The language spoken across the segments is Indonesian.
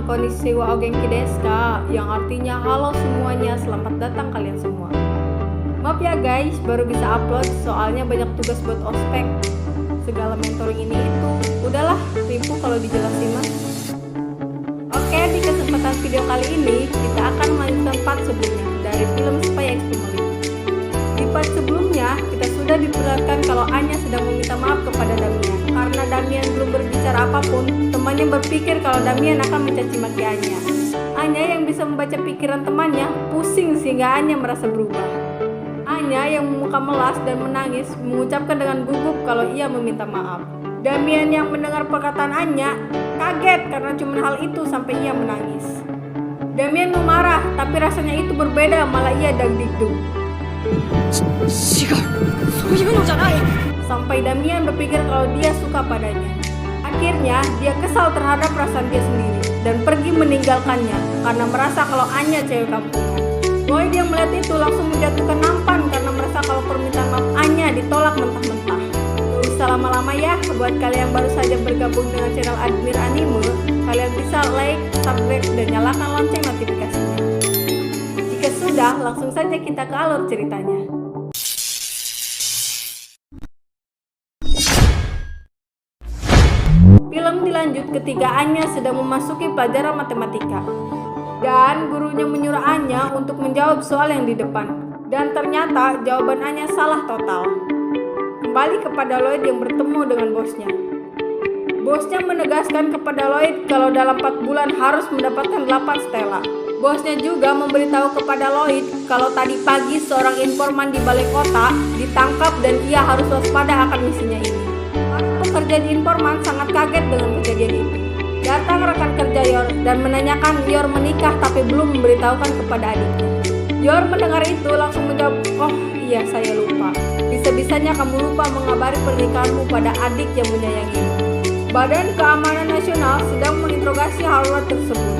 bilang konnichiwa o genki desu ka, yang artinya halo semuanya, selamat datang kalian semua. Maaf ya guys, baru bisa upload soalnya banyak tugas buat ospek. Segala mentoring ini itu, udahlah ribu kalau dijelasin mah. Oke, di kesempatan video kali ini kita akan melanjutkan part sebelumnya dari film Spy X Family. Di part sebelumnya kita sudah diperlihatkan kalau Anya sedang meminta maaf kepada Damian. Karena Damian belum berbicara apapun, temannya berpikir kalau Damian akan mencaci maki Anya. Anya yang bisa membaca pikiran temannya pusing sehingga Anya merasa berubah. Anya yang memuka melas dan menangis mengucapkan dengan gugup kalau ia meminta maaf. Damian yang mendengar perkataan Anya kaget karena cuma hal itu sampai ia menangis. Damian memarah tapi rasanya itu berbeda, malah ia dagdikduk. Sampai Damian berpikir kalau dia suka padanya. Akhirnya dia kesal terhadap perasaan dia sendiri dan pergi meninggalkannya karena merasa kalau Anya cewek kampungan. Lloyd yang melihat itu langsung menjatuhkan nampan karena merasa kalau permintaan maaf Anya ditolak mentah-mentah. Gak usah lama-lama ya, buat kalian yang baru saja bergabung dengan channel Admir Anime, kalian bisa like, subscribe, dan nyalakan lonceng notifikasinya. Jika sudah, langsung saja kita ke alur ceritanya. Film dilanjut ketika Anya sedang memasuki pelajaran matematika. Dan gurunya menyuruh Anya untuk menjawab soal yang di depan. Dan ternyata jawaban Anya salah total. Kembali kepada Lloyd yang bertemu dengan bosnya. Bosnya menegaskan kepada Lloyd kalau dalam 4 bulan harus mendapatkan 8 stella. Bosnya juga memberitahu kepada Lloyd kalau tadi pagi seorang informan di balai kota ditangkap dan ia harus waspada akan misinya ini. Para pekerja di informan sangat kaget dengan kejadian itu. Datang rekan kerja Yor dan menanyakan Yor menikah tapi belum memberitahukan kepada adiknya. Yor mendengar itu langsung menjawab, "Oh iya, saya lupa. Bisa-bisanya kamu lupa mengabari pernikahanmu pada adik yang menyayangimu." Badan Keamanan Nasional sedang menginterogasi Harvard tersebut.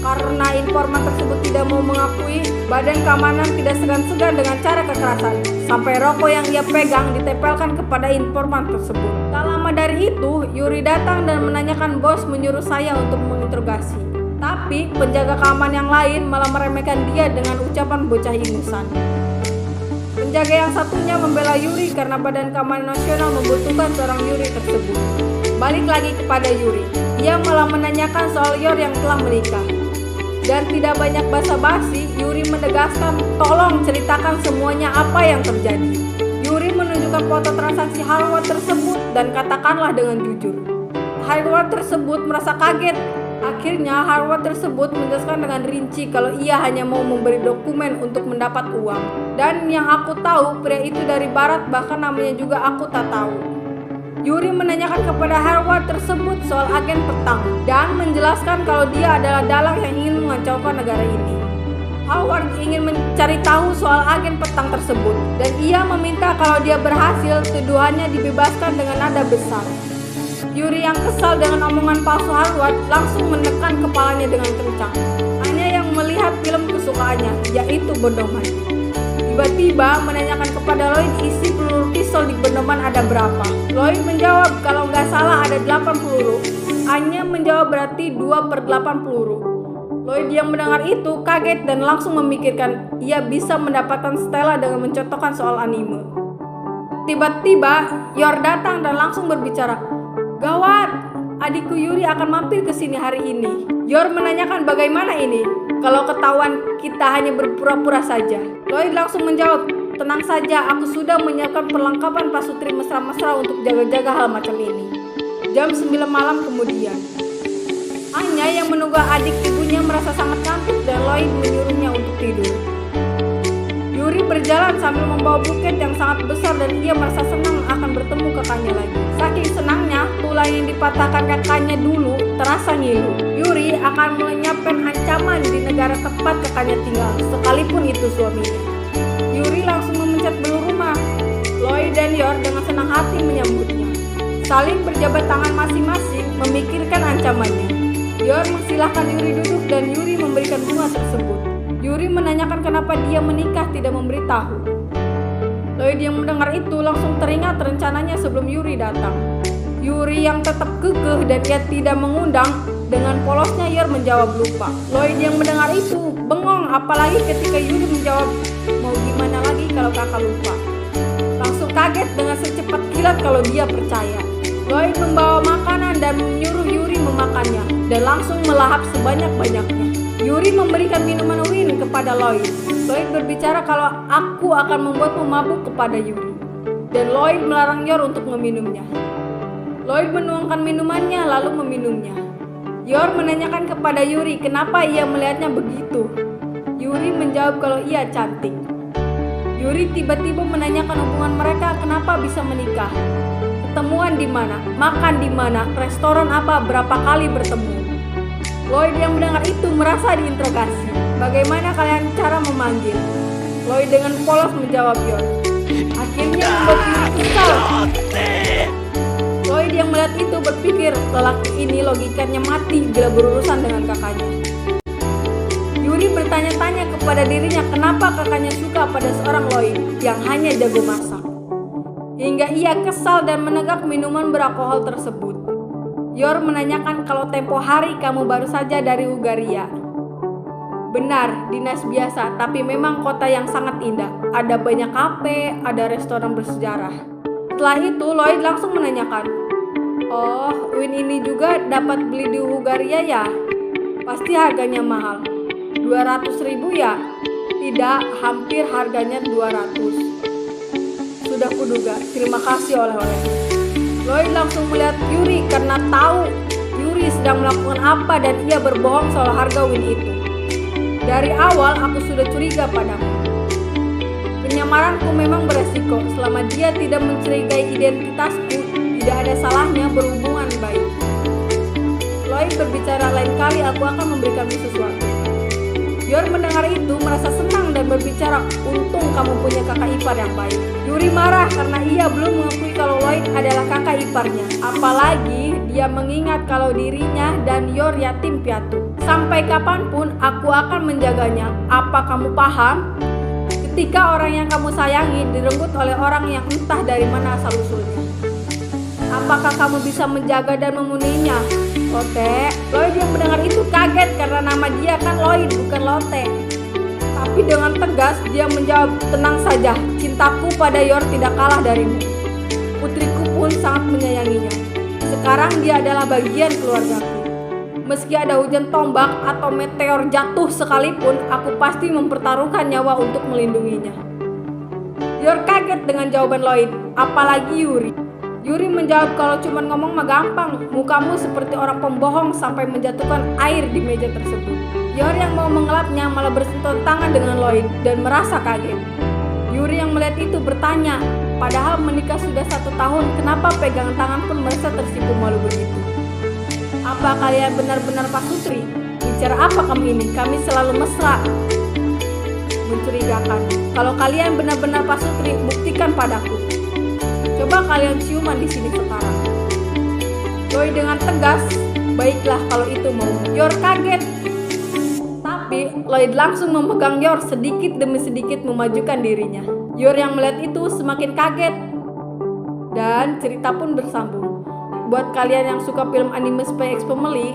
Karena informan tersebut tidak mau mengakui, Badan Keamanan tidak segan-segan dengan cara kekerasan. Sampai rokok yang ia pegang ditempelkan kepada informan tersebut. Tak lama dari itu, Yuri datang dan menanyakan bos menyuruh saya untuk menginterogasi. Tapi penjaga keamanan yang lain malah meremehkan dia dengan ucapan bocah ingusan. Penjaga yang satunya membela Yuri karena Badan Keamanan Nasional membutuhkan seorang Yuri tersebut. Balik lagi kepada Yuri, ia malah menanyakan soal Yor yang telah menikah. Dan tidak banyak basa-basi, Yuri menegaskan tolong ceritakan semuanya apa yang terjadi. Yuri menunjukkan foto transaksi Harvard tersebut dan katakanlah dengan jujur. Harvard tersebut merasa kaget. Akhirnya Harvard tersebut menjelaskan dengan rinci kalau ia hanya mau memberi dokumen untuk mendapat uang. Dan yang aku tahu pria itu dari barat, bahkan namanya juga aku tak tahu. Yuri menanyakan kepada Harvard tersebut soal agen petang dan menjelaskan kalau dia adalah dalang yang ingin mengacaukan negara ini. Howard ingin mencari tahu soal agen petang tersebut dan ia meminta kalau dia berhasil tuduhannya dibebaskan dengan nada besar. Yuri yang kesal dengan omongan palsu Harvard langsung menekan kepalanya dengan kencang. Hanya yang melihat film kesukaannya, yaitu Bondoman. Tiba-tiba menanyakan kepada Lloyd isi peluru pistol di Bondoman ada berapa. Lloyd menjawab kalau nggak salah ada 8 peluru. Anya menjawab berarti 2/8 peluru. Lloyd yang mendengar itu kaget dan langsung memikirkan ia bisa mendapatkan stella dengan mencontohkan soal anime. Tiba-tiba Yor datang dan langsung berbicara, "Gawat, adikku Yuri akan mampir ke sini hari ini." Yor menanyakan bagaimana ini? Kalau ketahuan kita hanya berpura-pura saja. Lloyd langsung menjawab, "Tenang saja, aku sudah menyiapkan perlengkapan pasutri mesra-mesra untuk jaga-jaga hal macam ini." Jam 9 malam kemudian, Anya yang menunggu adik ibunya merasa sangat kantuk dan Lloyd menyuruhnya untuk tidur. Yuri berjalan sambil membawa buket yang sangat besar dan ia merasa senang akan bertemu kakaknya lagi. Saking senangnya, tulang yang dipatahkan kakaknya dulu terasa ngilu. Yuri akan melenyapkan ancaman di negara tempat kakaknya tinggal, sekalipun itu suaminya. Yuri langsung memencet belu rumah. Lloyd dan Yor dengan senang hati menyambutnya. Saling berjabat tangan masing-masing memikirkan ancamannya. Yor mensilahkan Yuri duduk dan Yuri memberikan bunga tersebut. Yuri menanyakan kenapa dia menikah tidak memberitahu. Lloyd yang mendengar itu langsung teringat rencananya sebelum Yuri datang. Yuri yang tetap kekeh dan ia tidak mengundang Dengan polosnya Yor menjawab lupa. Lloyd yang mendengar itu bengong, apalagi ketika Yuri menjawab, mau gimana lagi kalau kakak lupa. Langsung kaget dengan secepat kilat kalau dia percaya. Lloyd membawa makanan dan menyuruh Yuri memakannya dan langsung melahap sebanyak-banyaknya. Yuri memberikan minuman Win kepada Lloyd. Lloyd berbicara kalau aku akan membuatmu mabuk kepada Yuri. Dan Lloyd melarang Yor untuk meminumnya. Lloyd menuangkan minumannya lalu meminumnya. Yor menanyakan kepada Yuri kenapa ia melihatnya begitu. Yuri menjawab kalau ia cantik. Yuri tiba-tiba menanyakan hubungan mereka kenapa bisa menikah. Ketemuan di mana? Makan di mana? Restoran apa? Berapa kali bertemu? Lloyd yang mendengar itu merasa diinterogasi. Bagaimana kalian cara memanggil? Lloyd dengan polos menjawab Yor. Akhirnya membuat Yuri kesal. Lloyd yang melihat itu berpikir lelaki ini logikanya mati bila berurusan dengan kakaknya. Yuri bertanya-tanya kepada dirinya kenapa kakaknya suka pada seorang Lloyd yang hanya jago masak. Hingga ia kesal dan menegak minuman beralkohol tersebut. Yor menanyakan kalau tempo hari kamu baru saja dari Ugaria. Benar, dinas biasa, tapi memang kota yang sangat indah. Ada banyak kafe, ada restoran bersejarah. Setelah itu Lloyd langsung menanyakan, oh, Win ini juga dapat beli di Ugaria ya? Pasti harganya mahal. 200.000 ya? Tidak, hampir harganya 200. Sudah kuduga, terima kasih oleh-oleh. Lloyd langsung melihat Yuri karena tahu Yuri sedang melakukan apa dan ia berbohong soal harga Win itu. Dari awal aku sudah curiga padamu. Penyamaranku memang beresiko. Selama dia tidak mencurigai identitasku, tidak ada salahnya berhubungan baik. Lloyd berbicara lain kali aku akan memberikanmu sesuatu. Yor mendengar itu merasa senang dan berbicara, untung kamu punya kakak ipar yang baik. Yuri marah karena ia belum mengakui kalau Lloyd adalah kakak iparnya. Apalagi dia mengingat kalau dirinya dan Yor yatim piatu. Sampai kapanpun aku akan menjaganya. Apa kamu paham? Ketika orang yang kamu sayangi direnggut oleh orang yang entah dari mana asal-usulnya. Apakah kamu bisa menjaga dan memenuhinya? Lotte. Lloyd yang mendengar itu kaget karena nama dia kan Lloyd bukan Lotte. Tapi dengan tegas dia menjawab, tenang saja, cintaku pada Yor tidak kalah darimu. Putriku pun sangat menyayanginya. Sekarang dia adalah bagian keluargaku. Meski ada hujan tombak atau meteor jatuh sekalipun, aku pasti mempertaruhkan nyawa untuk melindunginya. Yor kaget dengan jawaban Lloyd, apalagi Yuri. Yuri menjawab kalau cuma ngomong mah gampang, mukamu seperti orang pembohong sampai menjatuhkan air di meja tersebut. Yor yang mau mengelapnya malah bersentuh tangan dengan Lloyd dan merasa kaget. Yuri yang melihat itu bertanya, padahal menikah sudah 1 tahun, kenapa pegangan tangan pun merasa tersipu malu begitu? Apa kalian benar-benar pasutri? Bicara apa kamu ini? Kami selalu mesra. Mencurigakan. Kalau kalian benar-benar pasutri, buktikan padaku. Coba kalian ciuman di sini sekarang. Lloyd dengan tegas, baiklah kalau itu mau. Yor kaget. Tapi Lloyd langsung memegang Yor sedikit demi sedikit memajukan dirinya. Yor yang melihat itu semakin kaget. Dan cerita pun bersambung. Buat kalian yang suka film anime Spy X Family,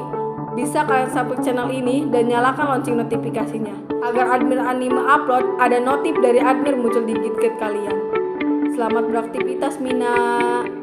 bisa kalian subscribe channel ini dan nyalakan lonceng notifikasinya. Agar admin anime upload, ada notif dari admin muncul di feed kalian. Selamat beraktivitas Mina.